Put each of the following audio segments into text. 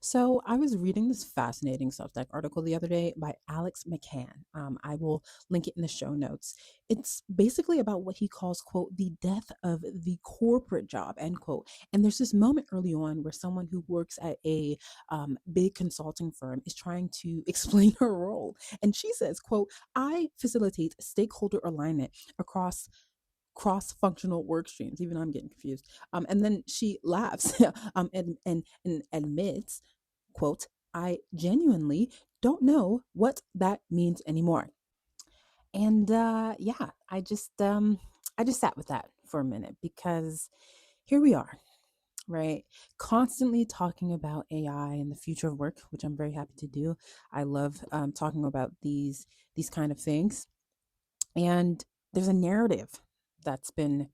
So I was reading this fascinating Substack article the other day by Alex McCann. I will link it in the show notes. It's basically about what he calls, quote, the death of the corporate job, end quote. And there's this moment early on where someone who works at a big consulting firm is trying to explain her role. And she says, quote, I facilitate stakeholder alignment across cross-functional work streams. Even I'm getting confused. And then she laughs and admits, quote, I genuinely don't know what that means anymore. And yeah, I just sat with that for a minute because here we are, right? Constantly talking about AI and the future of work, which I'm very happy to do. I love talking about these kind of things. And there's a narrative that's been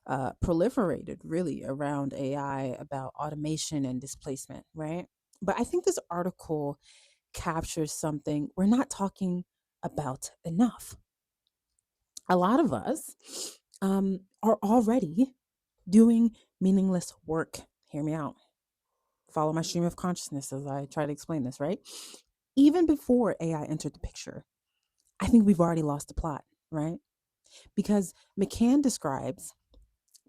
proliferated really around AI about automation and displacement, right? But I think this article captures something we're not talking about enough. A lot of us are already doing meaningless work. Hear me out. Follow my stream of consciousness as I try to explain this, right? Even before AI entered the picture, I think we've already lost the plot, right? Because McCann describes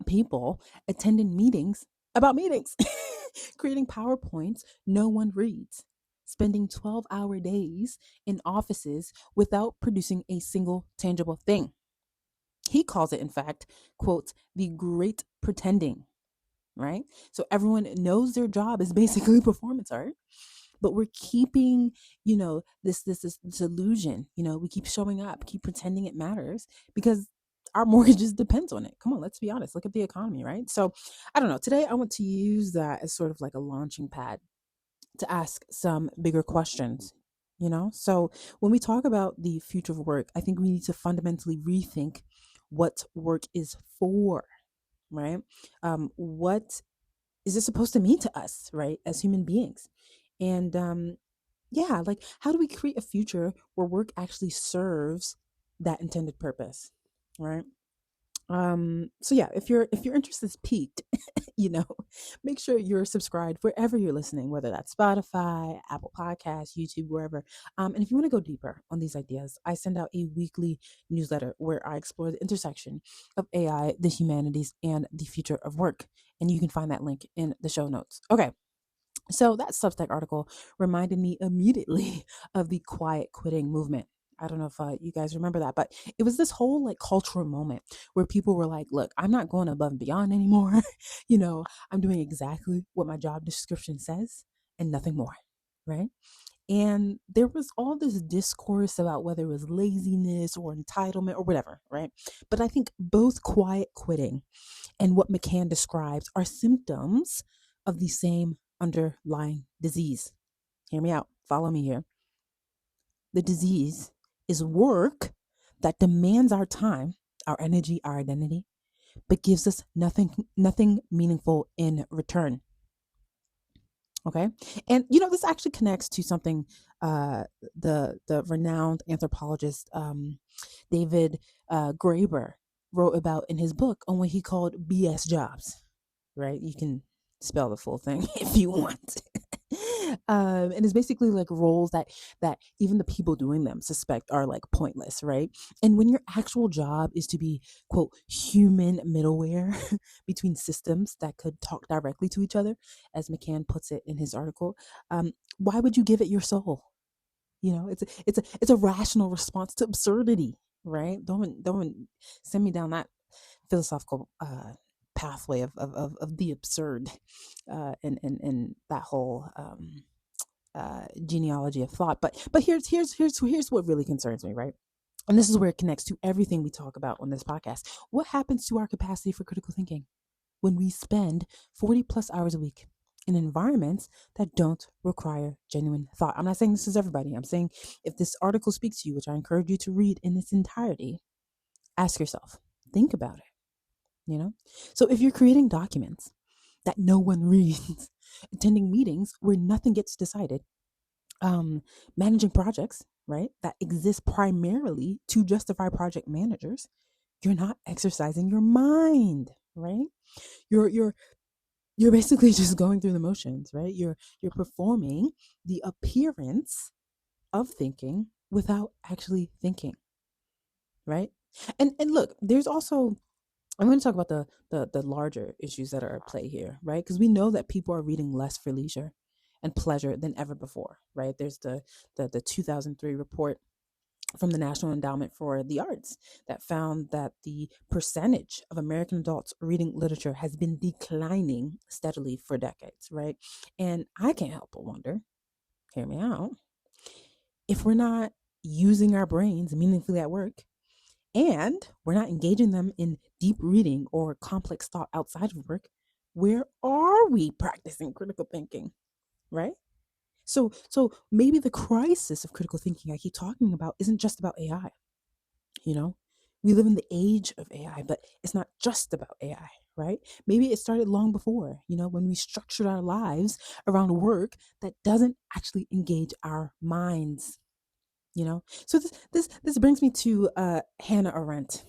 people attending meetings about meetings, creating PowerPoints no one reads, spending 12-hour days in offices without producing a single tangible thing. He calls it, in fact, quote, the great pretending, right? So everyone knows their job is basically performance art, but we're keeping, this illusion, we keep showing up, keep pretending it matters because our mortgages depends on it. Come on, let's be honest. Look at the economy, right? So I don't know. Today I want to use that as sort of like a launching pad to ask some bigger questions. So when we talk about the future of work, I think we need to fundamentally rethink what work is for, right? What is it supposed to mean to us, right, as human beings? And yeah, like how do we create a future where work actually serves that intended purpose, right? So yeah, if your interest is piqued, you know, make sure you're subscribed wherever you're listening, whether that's Spotify, Apple Podcasts, YouTube, wherever. And if you want to go deeper on these ideas, I send out a weekly newsletter where I explore the intersection of AI, the humanities, and the future of work. And you can find that link in the show notes. Okay. So that Substack article reminded me immediately of the quiet quitting movement. I don't know if you guys remember that, but it was this whole like cultural moment where people were like, look, I'm not going above and beyond anymore. I'm doing exactly what my job description says and nothing more. Right. And there was all this discourse about whether it was laziness or entitlement or whatever. Right. But I think both quiet quitting and what McCann describes are symptoms of the same underlying disease. Hear me out. Follow me here. The disease is work that demands our time, our energy, our identity, but gives us nothing meaningful in return. Okay. And this actually connects to something the renowned anthropologist David Graeber wrote about in his book on what he called BS jobs. Right? You can spell the full thing if you want. And it's basically like roles that even the people doing them suspect are like pointless, right? And when your actual job is to be, quote, human middleware between systems that could talk directly to each other, as McCann puts it in his article, why would you give it your soul? It's a rational response to absurdity, right? Don't send me down that philosophical pathway of the absurd and that whole genealogy of thought. But here's what really concerns me, right? And this is where it connects to everything we talk about on this podcast. What happens to our capacity for critical thinking when we spend 40 plus hours a week in environments that don't require genuine thought? I'm not saying this is everybody. I'm saying if this article speaks to you, which I encourage you to read in its entirety, ask yourself, think about it. So if you're creating documents that no one reads, attending meetings where nothing gets decided, managing projects, right, that exist primarily to justify project managers, you're not exercising your mind, right? You're You're basically just going through the motions, right? You're performing the appearance of thinking without actually thinking, right? And look, there's also, I'm going to talk about the larger issues that are at play here, right? Because we know that people are reading less for leisure and pleasure than ever before, right? There's the 2003 report from the National Endowment for the Arts that found that the percentage of American adults reading literature has been declining steadily for decades, right? And I can't help but wonder, hear me out, if we're not using our brains meaningfully at work and we're not engaging them in deep reading or complex thought outside of work, where are we practicing critical thinking, right? So maybe the crisis of critical thinking I keep talking about isn't just about AI. You know, we live in the age of AI, but it's not just about AI, right? Maybe it started long before, when we structured our lives around work that doesn't actually engage our minds. So this brings me to Hannah Arendt,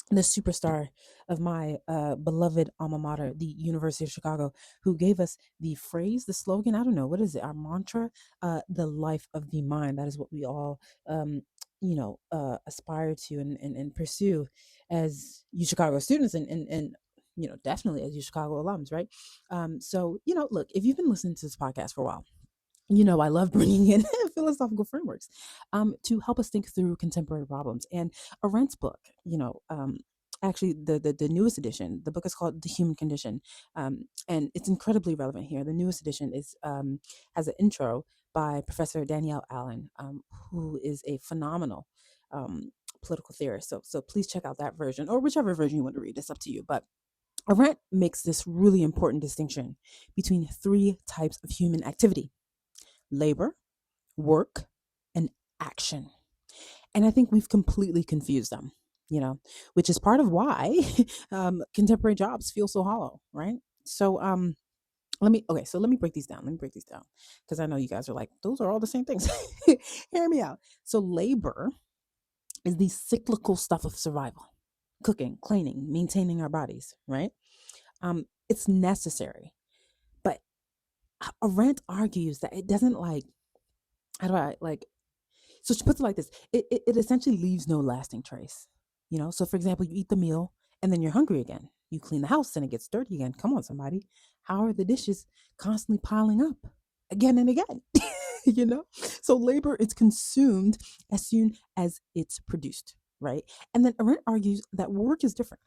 the superstar of my beloved alma mater, the University of Chicago, who gave us the phrase, the slogan, I don't know, what is it, our mantra, the life of the mind. That is what we all, aspire to and pursue as U Chicago students and definitely as U Chicago alums, right? So, look, if you've been listening to this podcast for a while, I love bringing in philosophical frameworks to help us think through contemporary problems. And Arendt's book, actually the newest edition, the book is called The Human Condition, and it's incredibly relevant here. The newest edition has an intro by Professor Danielle Allen, who is a phenomenal political theorist. So please check out that version or whichever version you want to read. It's up to you. But Arendt makes this really important distinction between three types of human activity: labor, work, and action. And I think we've completely confused them, which is part of why contemporary jobs feel so hollow, right? So let me break these down. Because I know you guys are like, those are all the same things. Hear me out. So labor is the cyclical stuff of survival: cooking, cleaning, maintaining our bodies, right? It's necessary. But Arendt argues that it doesn't how do I so she puts it like this: it essentially leaves no lasting trace. So for example, you eat the meal and then you're hungry again. You clean the house and it gets dirty again. Come on, somebody. How are the dishes constantly piling up again and again? you know so labor is consumed as soon as it's produced, right? And then Arendt argues that work is different.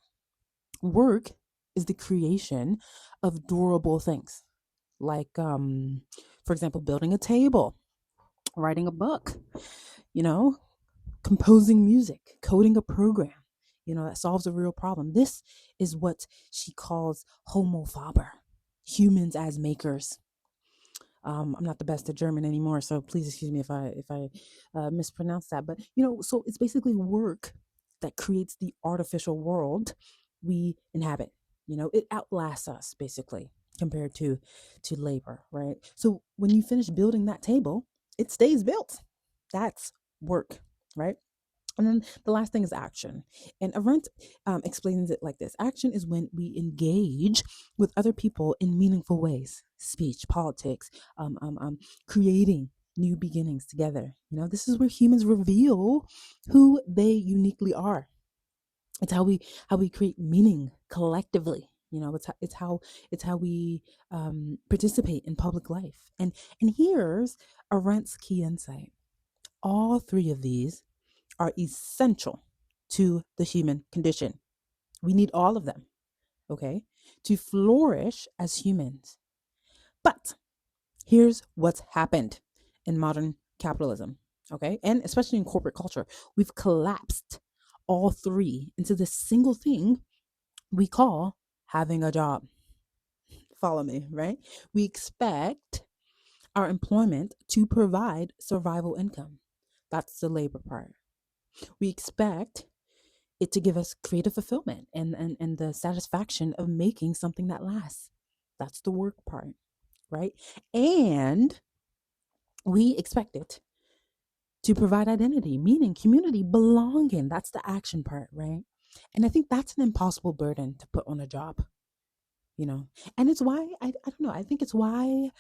Work is the creation of durable things, like for example, building a table, writing a book, you know, composing music, coding a program, that solves a real problem. This is what she calls Homo faber, humans as makers. I'm not the best at German anymore, so please excuse me if I mispronounce that. But so it's basically work that creates the artificial world we inhabit. It outlasts us basically compared to labor, right? So when you finish building that table, it stays built. That's work, right? And then the last thing is action. And Arendt explains it like this: action is when we engage with other people in meaningful ways: speech, politics, creating new beginnings together. This is where humans reveal who they uniquely are. It's how we create meaning collectively. It's how we participate in public life. And here's Arendt's key insight: all three of these are essential to the human condition. We need all of them, okay, to flourish as humans. But here's what's happened in modern capitalism, okay, and especially in corporate culture. We've collapsed all three into this single thing we call having a job. Follow me, right? We expect our employment to provide survival income. That's the labor part. We expect it to give us creative fulfillment and the satisfaction of making something that lasts. That's the work part, right? And we expect it to provide identity, meaning, community, belonging. That's the action part, right? And I think that's an impossible burden to put on a job. And it's why I don't know, I think it's why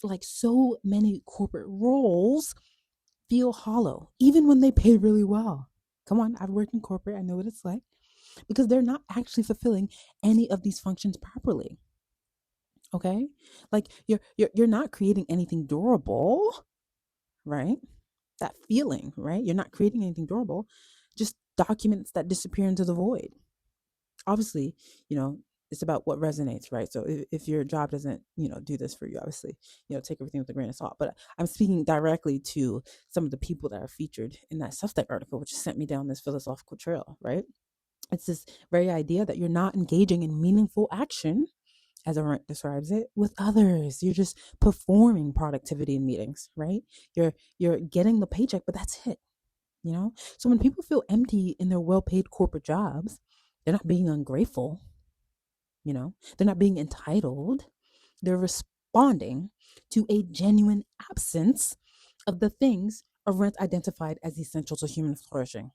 like so many corporate roles feel hollow even when they pay really well. Come on, I've worked in corporate, I know what it's like, because they're not actually fulfilling any of these functions properly. Okay, like you're not creating anything durable, right? That feeling, right? You're not creating anything durable, just documents that disappear into the void. Obviously, it's about what resonates, right? So if your job doesn't, do this for you, obviously, take everything with a grain of salt. But I'm speaking directly to some of the people that are featured in that Substack article, which sent me down this philosophical trail, right? It's this very idea that you're not engaging in meaningful action, as Arendt describes it, with others. You're just performing productivity in meetings, right? You're getting the paycheck, but that's it. So when people feel empty in their well-paid corporate jobs, they're not being ungrateful, they're not being entitled. They're responding to a genuine absence of the things Arendt identified as essential to human flourishing.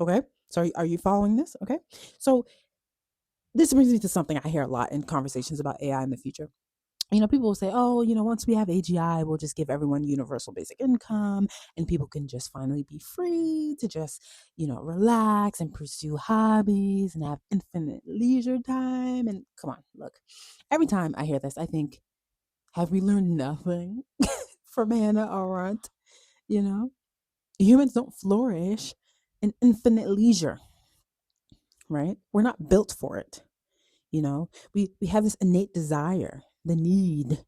Okay, so are you following this? Okay, so this brings me to something I hear a lot in conversations about AI in the future. People will say, oh, once we have AGI, we'll just give everyone universal basic income and people can just finally be free to just, relax and pursue hobbies and have infinite leisure time. And come on, look, every time I hear this, I think, have we learned nothing from Hannah Arendt? Humans don't flourish in infinite leisure, right? We're not built for it. We have this innate desire, the need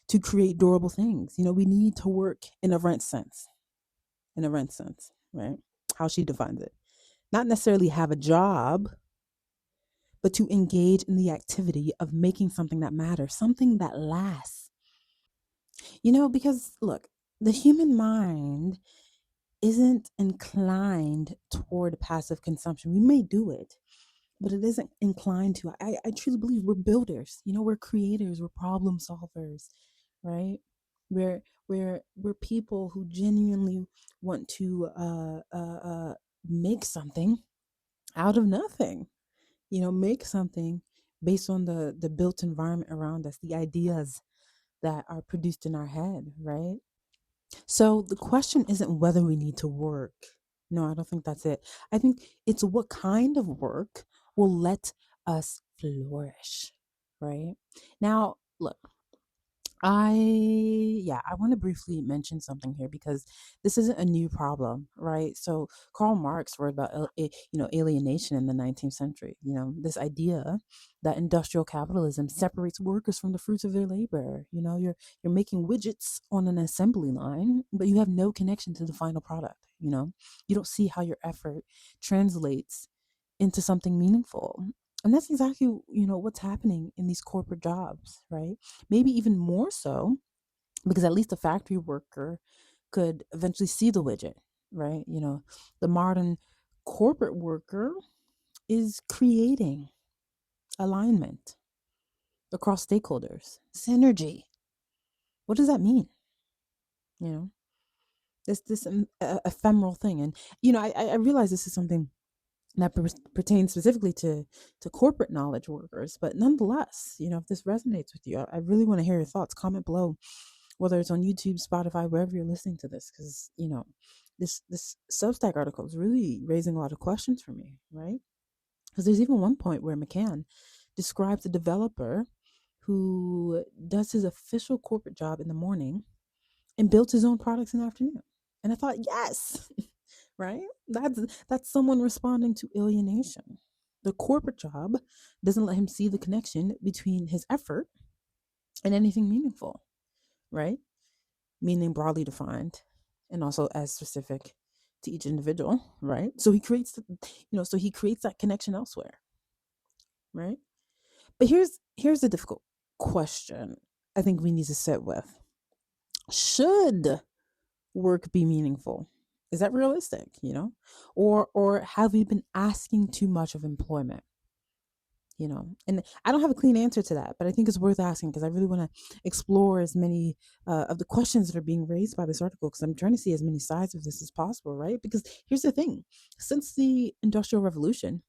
to create durable things. We need to work in a rent sense, right? How she defines it. Not necessarily have a job, but to engage in the activity of making something that matters, something that lasts. Because look, the human mind isn't inclined toward passive consumption. We may do it, but it isn't inclined to. I truly believe we're builders. We're creators. We're problem solvers, right? We're people who genuinely want to make something out of nothing. Make something based on the built environment around us, the ideas that are produced in our head, right? So the question isn't whether we need to work. No, I don't think that's it. I think it's what kind of work will let us flourish, right? Now, look, I want to briefly mention something here because this isn't a new problem, right? So Karl Marx wrote about alienation in the 19th century. This idea that industrial capitalism separates workers from the fruits of their labor. You're making widgets on an assembly line, but you have no connection to the final product. You don't see how your effort translates into something meaningful. And that's exactly, what's happening in these corporate jobs, right? Maybe even more so, because at least a factory worker could eventually see the widget, right? The modern corporate worker is creating alignment across stakeholders, synergy. What does that mean? You know, this ephemeral thing. And, I realize this is something that pertains specifically to corporate knowledge workers, but nonetheless, if this resonates with you, I really want to hear your thoughts. Comment below, whether it's on YouTube, Spotify, wherever you're listening to this, because this Substack article is really raising a lot of questions for me, right? Because there's even one point where McCann describes a developer who does his official corporate job in the morning and builds his own products in the afternoon. And I thought, yes, right? That's someone responding to alienation. The corporate job doesn't let him see the connection between his effort and anything meaningful, right? Meaning broadly defined and also as specific to each individual, right? So he creates that connection elsewhere, right? But here's the difficult question I think we need to sit with. Should work be meaningful? Is that realistic, or have we been asking too much of employment? And I don't have a clean answer to that, but I think it's worth asking because I really want to explore as many of the questions that are being raised by this article, because I'm trying to see as many sides of this as possible, right? Because here's the thing: since the Industrial Revolution,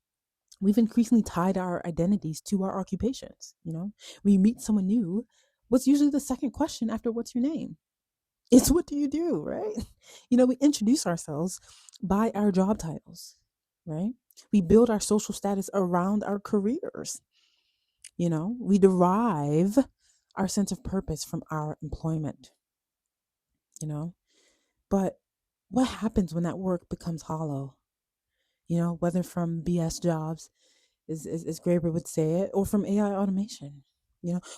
We've increasingly tied our identities to our occupations. When you meet someone new, what's usually the second question after what's your name? It's what do you do, right? We introduce ourselves by our job titles, right? We build our social status around our careers. We derive our sense of purpose from our employment, but what happens when that work becomes hollow? Whether from BS jobs, as Graeber would say it, or from AI automation.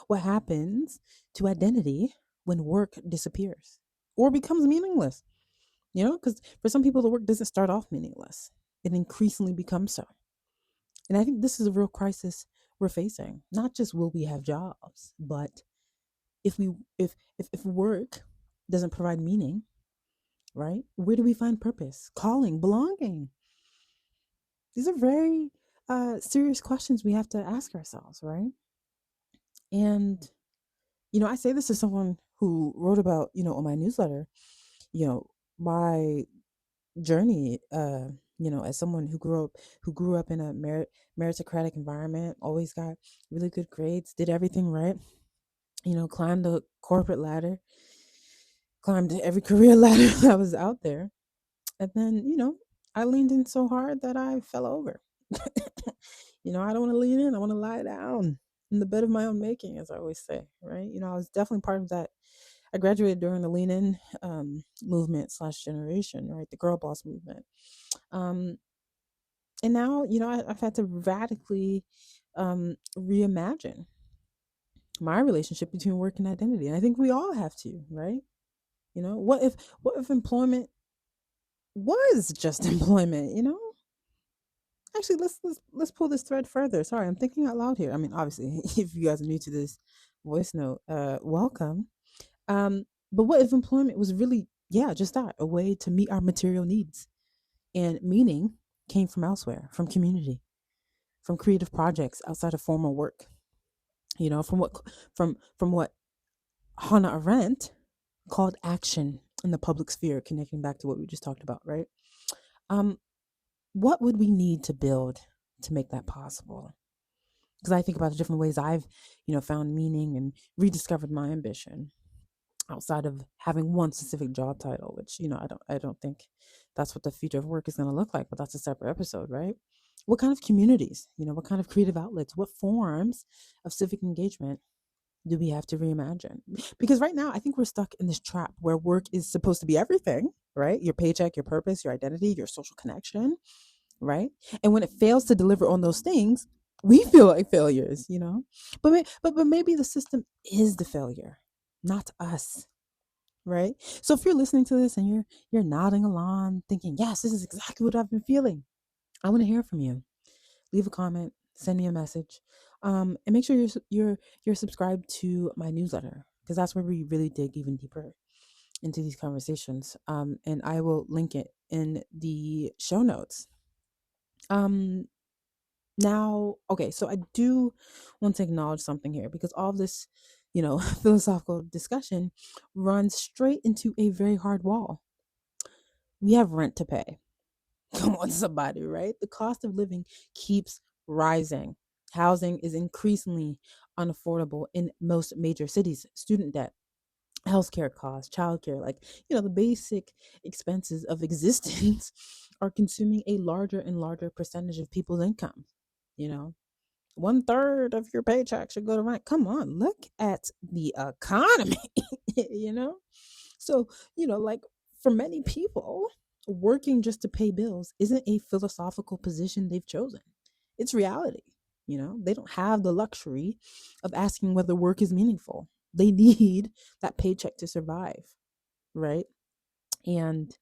What happens to identity when work disappears or becomes meaningless? Because for some people, the work doesn't start off meaningless. It increasingly becomes so. And I think this is a real crisis we're facing. Not just will we have jobs, but if work doesn't provide meaning, right? Where do we find purpose, calling, belonging? These are very serious questions we have to ask ourselves, right? And I say this as someone who wrote about, on my newsletter, my journey, as someone who grew up in a meritocratic environment, always got really good grades, did everything right, climbed the corporate ladder, climbed every career ladder that was out there. And then, I leaned in so hard that I fell over. I don't want to lean in. I want to lie down in the bed of my own making, as I always say, right? I was definitely part of that. I graduated during the lean in movement / generation, right? The girl boss movement. And now, I've had to radically reimagine my relationship between work and identity. And I think we all have to, right? What if employment was just employment, Actually, let's pull this thread further. Sorry, I'm thinking out loud here. I mean, obviously, if you guys are new to this voice note, welcome. But what if employment was really, just that, a way to meet our material needs, and meaning came from elsewhere, from community, from creative projects outside of formal work. From what Hannah Arendt called action in the public sphere, connecting back to what we just talked about, right? What would we need to build to make that possible? Because I think about the different ways I've, found meaning and rediscovered my ambition outside of having one specific job title, which, I don't think that's what the future of work is going to look like, but that's a separate episode, right? What kind of communities, what kind of creative outlets, what forms of civic engagement do we have to reimagine? Because right now, I think we're stuck in this trap where work is supposed to be everything, right? Your paycheck, your purpose, your identity, your social connection, right? And when it fails to deliver on those things, we feel like failures, but maybe the system is the failure, not us, right? So if you're listening to this and you're nodding along thinking, yes, this is exactly what I've been feeling, I want to hear from you. Leave a comment, send me a message, and make sure you're subscribed to my newsletter, because that's where we really dig even deeper into these conversations, and I will link it in the show notes. Now, okay, so I do want to acknowledge something here, because all of this, philosophical discussion runs straight into a very hard wall. We have rent to pay. Come on, somebody, right? The cost of living keeps rising. Housing is increasingly unaffordable in most major cities. Student debt, healthcare costs, childcare, the basic expenses of existence are consuming a larger and larger percentage of people's income. 1/3 of your paycheck should go to rent. Come on, look at the economy, So, for many people, working just to pay bills isn't a philosophical position they've chosen. It's reality. They don't have the luxury of asking whether work is meaningful. They need that paycheck to survive, right? And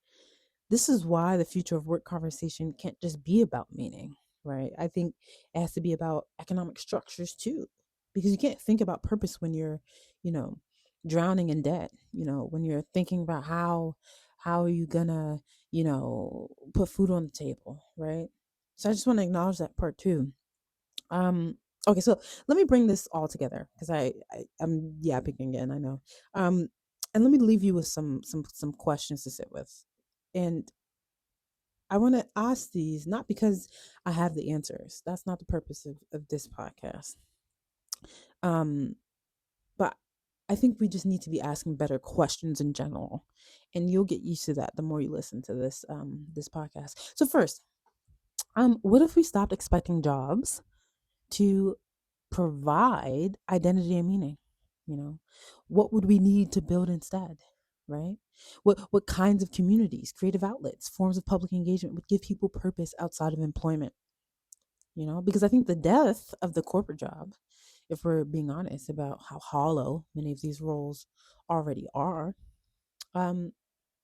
this is why the future of work conversation can't just be about meaning, right? I think it has to be about economic structures too, because you can't think about purpose when you're, drowning in debt, when you're thinking about how are you gonna, put food on the table, right? So I just want to acknowledge that part too. Okay, so let me bring this all together, because I'm yapping again, I know. And let me leave you with some questions to sit with. And I want to ask these not because I have the answers. That's not the purpose of this podcast. Um, but I think we just need to be asking better questions in general, and you'll get used to that the more you listen to this podcast. So first, what if we stopped expecting jobs to provide identity and meaning? You know, what would we need to build instead? Right? What kinds of communities, creative outlets, forms of public engagement would give people purpose outside of employment? Because I think the death of the corporate job, if we're being honest about how hollow many of these roles already are, um,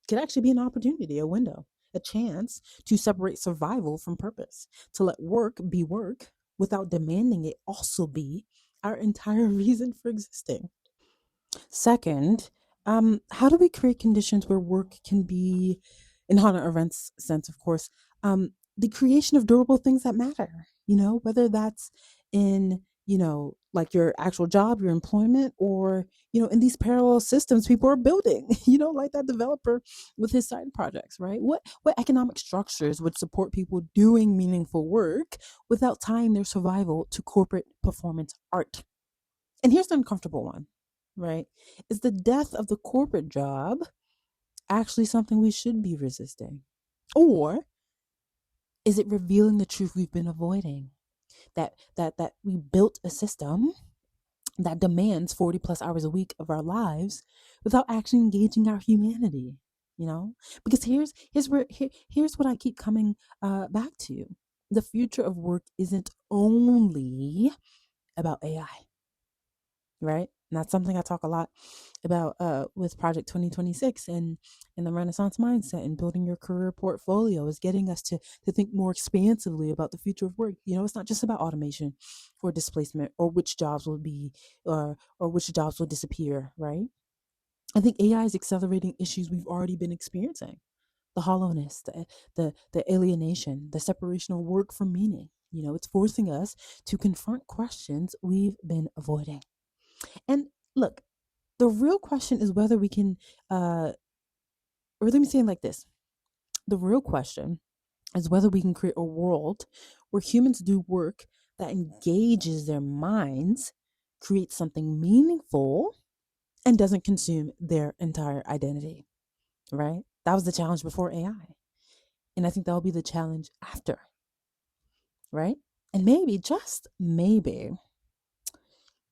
could actually be an opportunity, a window, a chance to separate survival from purpose, to let work be work without demanding it also be our entire reason for existing. Second, how do we create conditions where work can be, in Hannah Arendt's sense, of course, the creation of durable things that matter, whether that's in, like your actual job, your employment, or, in these parallel systems people are building, like that developer with his side projects, right? What economic structures would support people doing meaningful work without tying their survival to corporate performance art? And here's the uncomfortable one, right? Is the death of the corporate job actually something we should be resisting? Or is it revealing the truth we've been avoiding? That we built a system that demands 40 plus hours a week of our lives without actually engaging our humanity, Because here's what I keep coming back to. The future of work isn't only about AI, right? And that's something I talk a lot about with Project 2026 and the Renaissance mindset and building your career portfolio is getting us to think more expansively about the future of work. It's not just about automation or displacement or which jobs will be or which jobs will disappear, right? I think AI is accelerating issues we've already been experiencing. The hollowness, the alienation, the separation of work from meaning. It's forcing us to confront questions we've been avoiding. And look, the real question is whether we can, or let me say it like this. The real question is whether we can create a world where humans do work that engages their minds, creates something meaningful, and doesn't consume their entire identity, right? That was the challenge before AI. And I think that'll be the challenge after, right? And maybe, just maybe,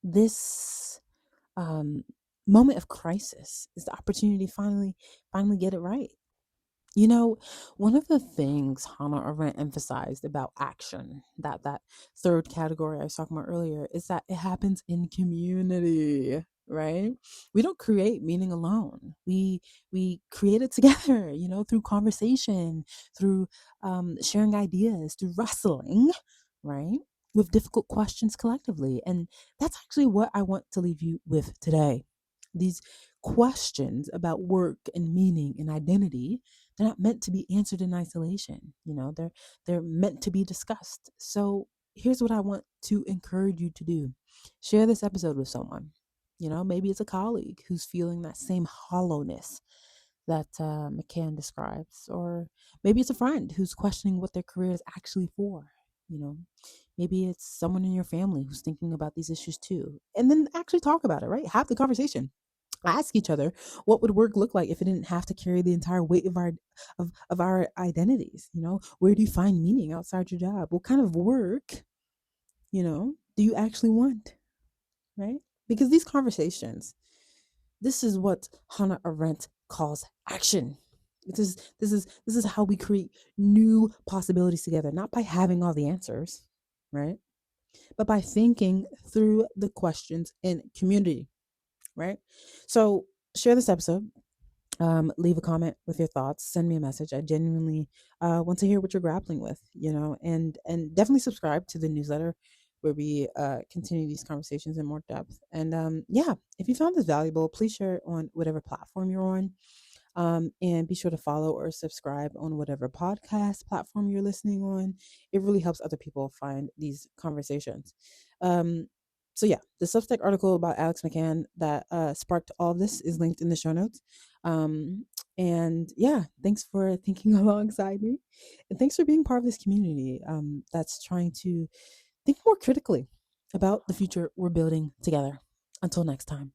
this moment of crisis is the opportunity to finally get it right. One of the things Hannah Arendt emphasized about action, that third category I was talking about earlier, is that it happens in community, right? We don't create meaning alone. We create it together, through conversation, through sharing ideas, through wrestling, right? With difficult questions collectively. And that's actually what I want to leave you with today. These questions about work and meaning and identity, they're not meant to be answered in isolation. They're meant to be discussed. So here's what I want to encourage you to do. Share this episode with someone. Maybe it's a colleague who's feeling that same hollowness that McCann describes, or maybe it's a friend who's questioning what their career is actually for. You know, maybe it's someone in your family who's thinking about these issues too, and then actually talk about it. Right, have the conversation. Ask each other, what would work look like if it didn't have to carry the entire weight of our identities? Where do you find meaning outside your job? What kind of work, do you actually want? Right? Because these conversations, this is what Hannah Arendt calls action. This is how we create new possibilities together, not by having all the answers, right? But by thinking through the questions in community, right? So share this episode. Leave a comment with your thoughts. Send me a message. I genuinely want to hear what you're grappling with, and definitely subscribe to the newsletter where we continue these conversations in more depth. And yeah, if you found this valuable, please share it on whatever platform you're on. And be sure to follow or subscribe on whatever podcast platform you're listening on. It really helps other people find these conversations. So yeah, the Substack article about Alex McCann that sparked all of this is linked in the show notes. And yeah, thanks for thinking alongside me. And thanks for being part of this community that's trying to think more critically about the future we're building together. Until next time.